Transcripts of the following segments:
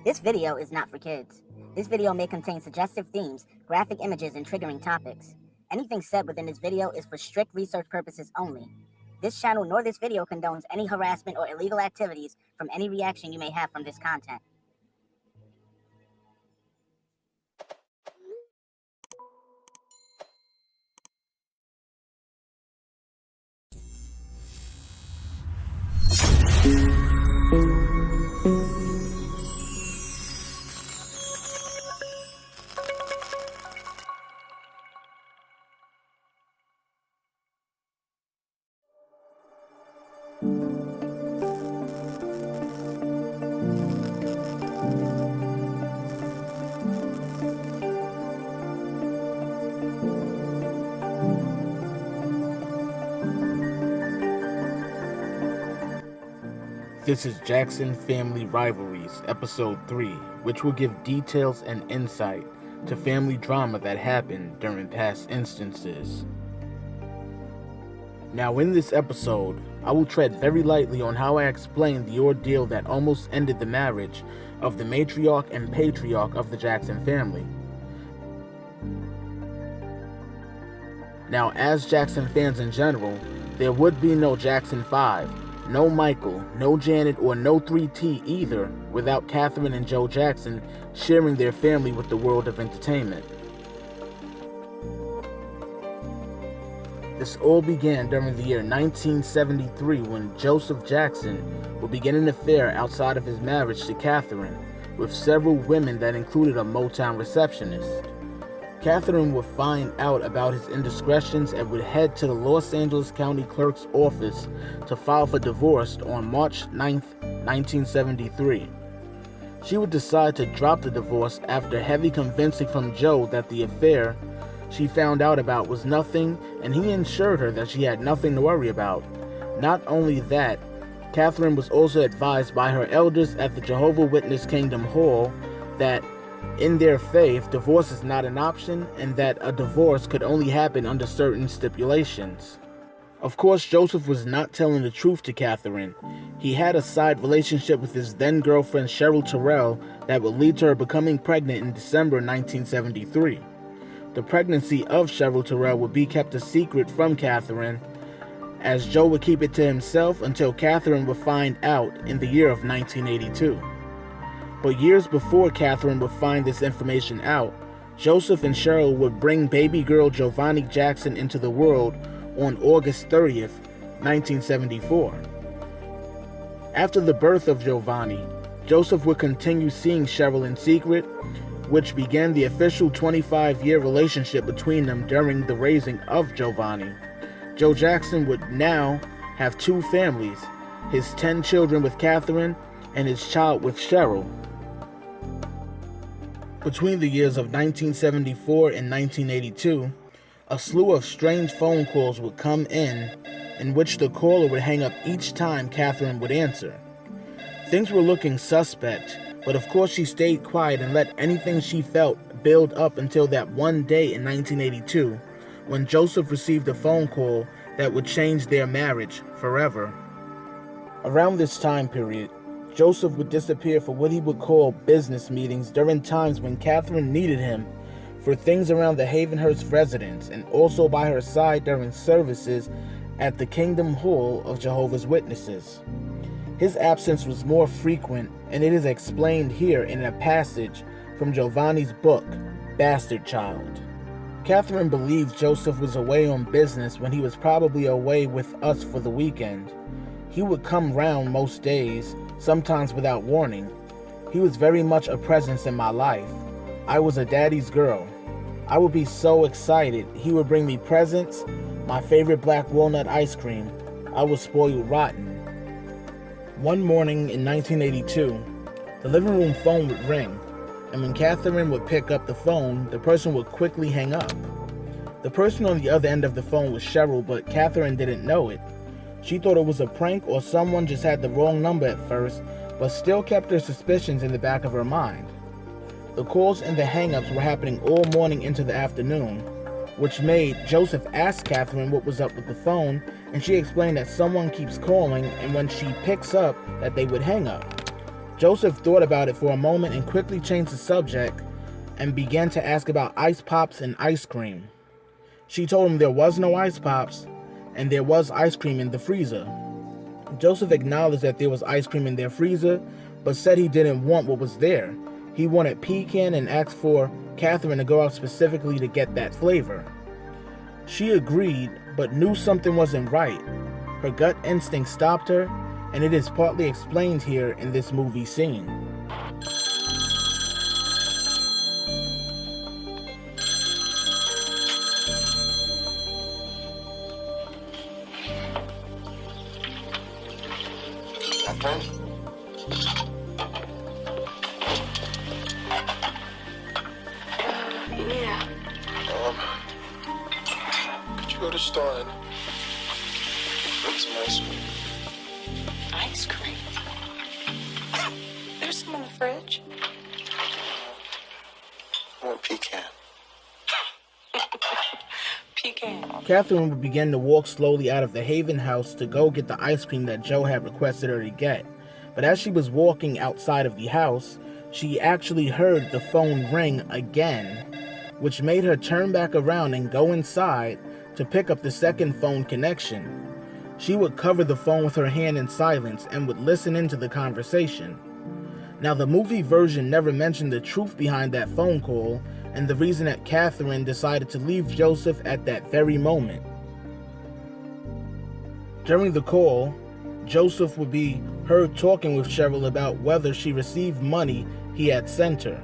This video is not for kids. This video may contain suggestive themes, graphic images, and triggering topics. Anything said within this video is for strict research purposes only. This channel nor this video condones any harassment or illegal activities from any reaction you may have from this content. This is Jackson Family Rivalries, Episode 3, which will give details and insight to family drama that happened during past instances. Now in this episode, I will tread very lightly on how I explain the ordeal that almost ended the marriage of the matriarch and patriarch of the Jackson family. Now, as Jackson fans in general, there would be no Jackson 5, no Michael, no Janet, or no 3T either without Katherine and Joe Jackson sharing their family with the world of entertainment. This all began during the year 1973 when Joseph Jackson would begin an affair outside of his marriage to Katherine with several women that included a Motown receptionist. Katherine would find out about his indiscretions and would head to the Los Angeles County Clerk's office to file for divorce on March 9, 1973. She would decide to drop the divorce after heavy convincing from Joe that the affair she found out about was nothing, and he assured her that she had nothing to worry about. Not only that, Katherine was also advised by her elders at the Jehovah's Witness Kingdom Hall that in their faith, divorce is not an option, and that a divorce could only happen under certain stipulations. Of course, Joseph was not telling the truth to Katherine. He had a side relationship with his then-girlfriend Cheryl Terrell that would lead to her becoming pregnant in December 1973. The pregnancy of Cheryl Terrell would be kept a secret from Katherine, as Joe would keep it to himself until Katherine would find out in the year of 1982. But years before Katherine would find this information out, Joseph and Cheryl would bring baby girl Dwoodnyc Jackson into the world on August 30th, 1974. After the birth of Dwoodnyc, Joseph would continue seeing Cheryl in secret, which began the official 25-year relationship between them during the raising of Dwoodnyc. Joe Jackson would now have two families, his 10 children with Katherine and his child with Cheryl. Between the years of 1974 and 1982, a slew of strange phone calls would come in which the caller would hang up each time Katherine would answer. Things were looking suspect, but of course she stayed quiet and let anything she felt build up until that one day in 1982, when Joseph received a phone call that would change their marriage forever. Around this time period, Joseph would disappear for what he would call business meetings during times when Katherine needed him for things around the Havenhurst residence, and also by her side during services at the Kingdom Hall of Jehovah's Witnesses. His absence was more frequent, and it is explained here in a passage from Giovanni's book, Bastard Child. Katherine believed Joseph was away on business when he was probably away with us for the weekend. He would come round most days, sometimes without warning. He was very much a presence in my life. I was a daddy's girl. I would be so excited. He would bring me presents, my favorite black walnut ice cream. I was spoiled rotten. One morning in 1982, the living room phone would ring, and when Katherine would pick up the phone, the person would quickly hang up. The person on the other end of the phone was Cheryl, but Katherine didn't know it. She thought it was a prank or someone just had the wrong number at first, but still kept her suspicions in the back of her mind. The calls and the hang-ups were happening all morning into the afternoon, which made Joseph ask Katherine what was up with the phone, and she explained that someone keeps calling, and when she picks up, that they would hang up. Joseph thought about it for a moment and quickly changed the subject and began to ask about ice pops and ice cream. She told him there was no ice pops and there was ice cream in the freezer. Joseph acknowledged that there was ice cream in their freezer, but said he didn't want what was there. He wanted pecan and asked for Katherine to go out specifically to get that flavor. She agreed, but knew something wasn't right. Her gut instinct stopped her, and it is partly explained here in this movie scene. Yeah. Could you go to the store and get some ice cream? Ice cream? There's some in the fridge. I want pecan. Pecan. Katherine would begin to walk slowly out of the Haven house to go get the ice cream that Joe had requested her to get. But as she was walking outside of the house, she actually heard the phone ring again, which made her turn back around and go inside to pick up the second phone connection. She would cover the phone with her hand in silence and would listen into the conversation. Now, the movie version never mentioned the truth behind that phone call and the reason that Katherine decided to leave Joseph at that very moment. During the call, Joseph would be heard talking with Cheryl about whether she received money he had sent her.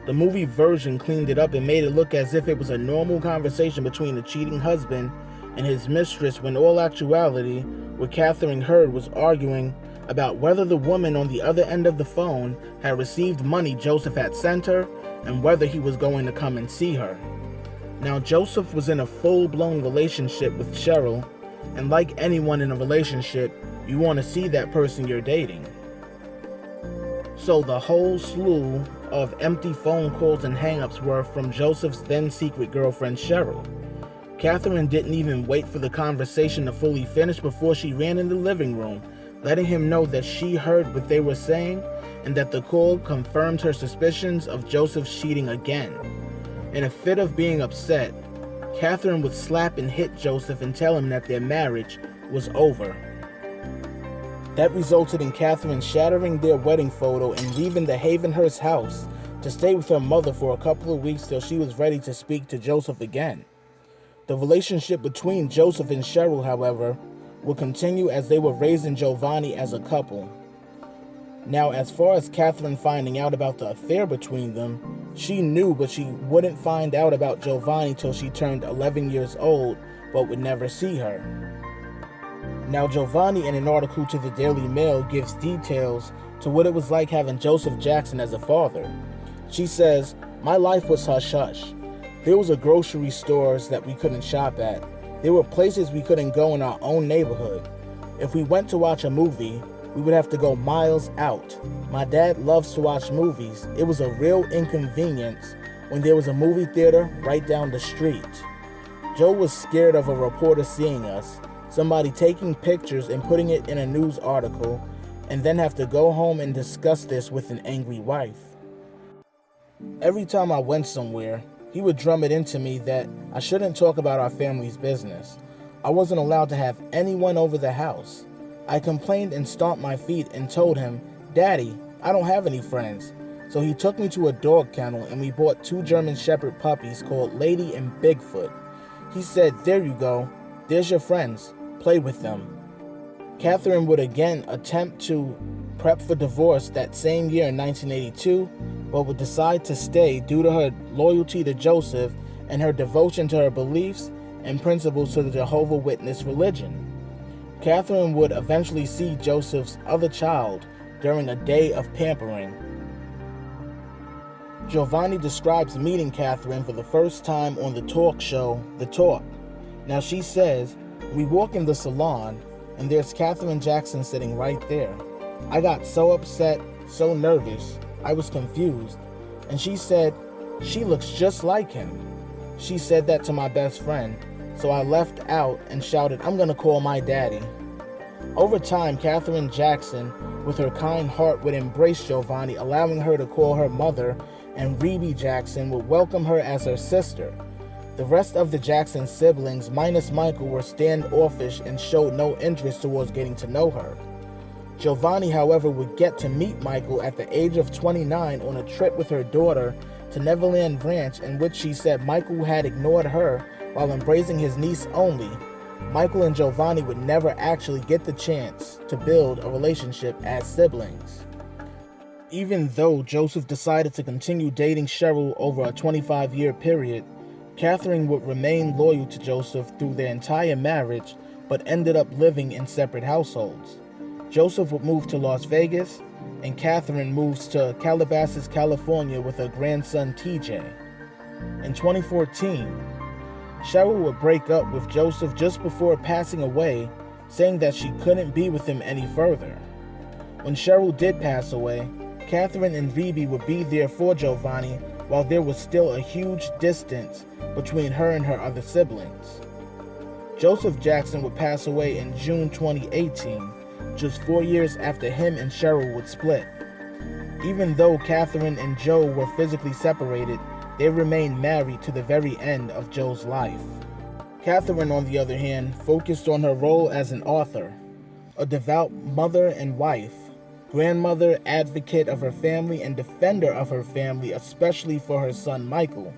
The movie version cleaned it up and made it look as if it was a normal conversation between a cheating husband and his mistress, when all actuality, what Katherine heard was arguing about whether the woman on the other end of the phone had received money Joseph had sent her and whether he was going to come and see her. Now, Joseph was in a full-blown relationship with Cheryl, and like anyone in a relationship, you want to see that person you're dating. So the whole slew of empty phone calls and hang-ups were from Joseph's then-secret girlfriend, Cheryl. Katherine didn't even wait for the conversation to fully finish before she ran in the living room, letting him know that she heard what they were saying and that the call confirmed her suspicions of Joseph's cheating again. In a fit of being upset, Katherine would slap and hit Joseph and tell him that their marriage was over. That resulted in Katherine shattering their wedding photo and leaving the Havenhurst house to stay with her mother for a couple of weeks till she was ready to speak to Joseph again. The relationship between Joseph and Cheryl, however, would continue as they were raising Giovanni as a couple. Now, as far as Katherine finding out about the affair between them, she knew, but she wouldn't find out about Giovanni till she turned 11 years old, but would never see her. Now, Giovanni, in an article to the Daily Mail, gives details to what it was like having Joseph Jackson as a father. She says, "My life was hush-hush. There was a grocery stores that we couldn't shop at. There were places we couldn't go in our own neighborhood. If we went to watch a movie, we would have to go miles out. My dad loves to watch movies. It was a real inconvenience when there was a movie theater right down the street. Joe was scared of a reporter seeing us, somebody taking pictures and putting it in a news article, and then have to go home and discuss this with an angry wife. Every time I went somewhere, he would drum it into me that I shouldn't talk about our family's business. I wasn't allowed to have anyone over the house. I complained and stomped my feet and told him, 'Daddy, I don't have any friends.' So he took me to a dog kennel and we bought 2 German Shepherd puppies called Lady and Bigfoot. He said, 'There you go. There's your friends. Play with them.'" Katherine would again attempt to prep for divorce that same year in 1982, but would decide to stay due to her loyalty to Joseph and her devotion to her beliefs and principles to the Jehovah's Witness religion. Katherine would eventually see Joseph's other child during a day of pampering. Giovanni describes meeting Katherine for the first time on the talk show, The Talk. Now she says, "We walk in the salon, and there's Katherine Jackson sitting right there. I got so upset, so nervous, I was confused. And she said, 'She looks just like him.' She said that to my best friend, so I left out and shouted, 'I'm gonna call my daddy.'" Over time, Katherine Jackson with her kind heart would embrace Giovanni, allowing her to call her mother, and Rebe Jackson would welcome her as her sister. The rest of the Jackson siblings, minus Michael, were standoffish and showed no interest towards getting to know her. Giovanni, however, would get to meet Michael at the age of 29 on a trip with her daughter to Neverland Ranch, in which she said Michael had ignored her while embracing his niece only. Michael and Giovanni would never actually get the chance to build a relationship as siblings. Even though Joseph decided to continue dating Cheryl over a 25-year period, Katherine would remain loyal to Joseph through their entire marriage, but ended up living in separate households. Joseph would move to Las Vegas, and Katherine moves to Calabasas, California with her grandson TJ. In 2014, Cheryl would break up with Joseph just before passing away, saying that she couldn't be with him any further. When Cheryl did pass away, Katherine and Rebe would be there for Giovanni while there was still a huge distance between her and her other siblings. Joseph Jackson would pass away in June 2018, just 4 years after him and Cheryl would split. Even though Katherine and Joe were physically separated, they remained married to the very end of Joe's life. Katherine, on the other hand, focused on her role as an author, a devout mother and wife, grandmother, advocate of her family, and defender of her family, especially for her son Michael.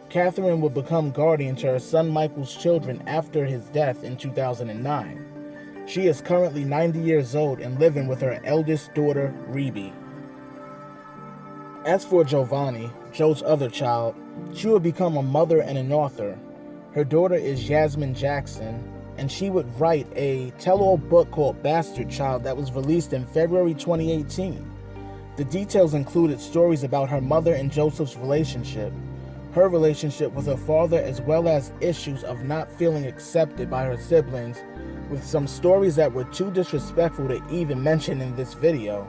Katherine would become guardian to her son Michael's children after his death in 2009. She is currently 90 years old and living with her eldest daughter, Rebe. As for Giovanni, Joe's other child, she would become a mother and an author. Her daughter is Yasmin Jackson, and she would write a tell-all book called Bastard Child that was released in February 2018. The details included stories about her mother and Joseph's relationship, her relationship with her father, as well as issues of not feeling accepted by her siblings, with some stories that were too disrespectful to even mention in this video.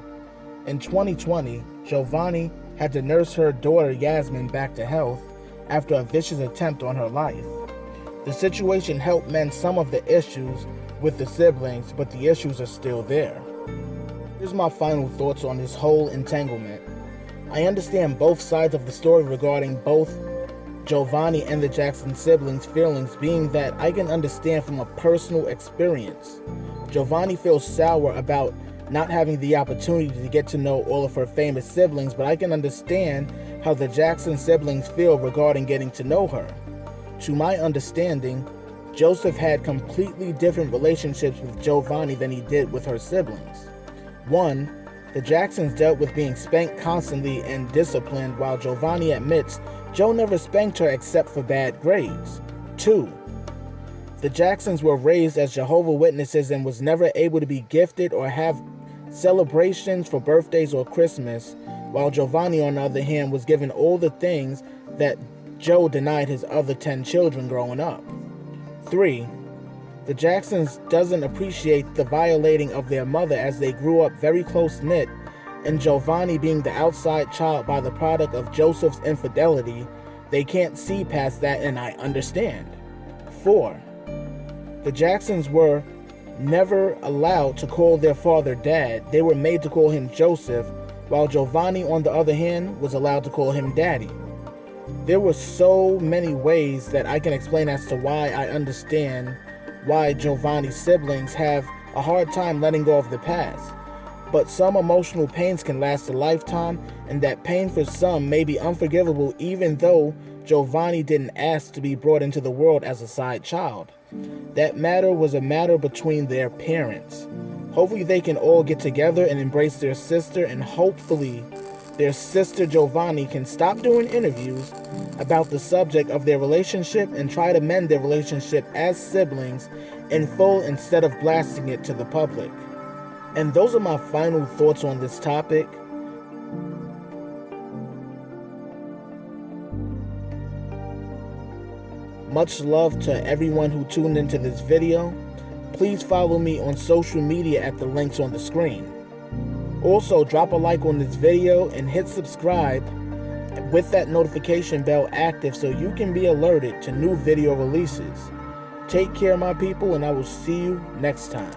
In 2020, Giovanni had to nurse her daughter Yasmin back to health after a vicious attempt on her life. The situation helped mend some of the issues with the siblings, but the issues are still there. Here's my final thoughts on this whole entanglement. I understand both sides of the story regarding both Giovanni and the Jackson siblings' feelings, being that I can understand from a personal experience. Giovanni feels sour about not having the opportunity to get to know all of her famous siblings, but I can understand how the Jackson siblings feel regarding getting to know her. To my understanding, Joseph had completely different relationships with Giovanni than he did with her siblings. 1. The Jacksons dealt with being spanked constantly and disciplined, while Giovanni admits Joe never spanked her except for bad grades. 2. The Jacksons were raised as Jehovah's Witnesses and was never able to be gifted or have celebrations for birthdays or Christmas, while Giovanni, on the other hand, was given all the things that Joe denied his other 10 children growing up. 3. The Jacksons doesn't appreciate the violating of their mother, as they grew up very close-knit, and Giovanni being the outside child by the product of Joseph's infidelity, they can't see past that, and I understand. 4. The Jacksons were never allowed to call their father Dad. They were made to call him Joseph, while Giovanni, on the other hand, was allowed to call him Daddy. There were so many ways that I can explain as to why I understand why Giovanni's siblings have a hard time letting go of the past. But some emotional pains can last a lifetime, and that pain for some may be unforgivable, even though Giovanni didn't ask to be brought into the world as a side child. That matter was a matter between their parents. Hopefully they can all get together and embrace their sister, and hopefully their sister Giovanni can stop doing interviews about the subject of their relationship and try to mend their relationship as siblings in full instead of blasting it to the public. And those are my final thoughts on this topic. Much love to everyone who tuned into this video. Please follow me on social media at the links on the screen. Also, drop a like on this video and hit subscribe with that notification bell active so you can be alerted to new video releases. Take care, my people, and I will see you next time.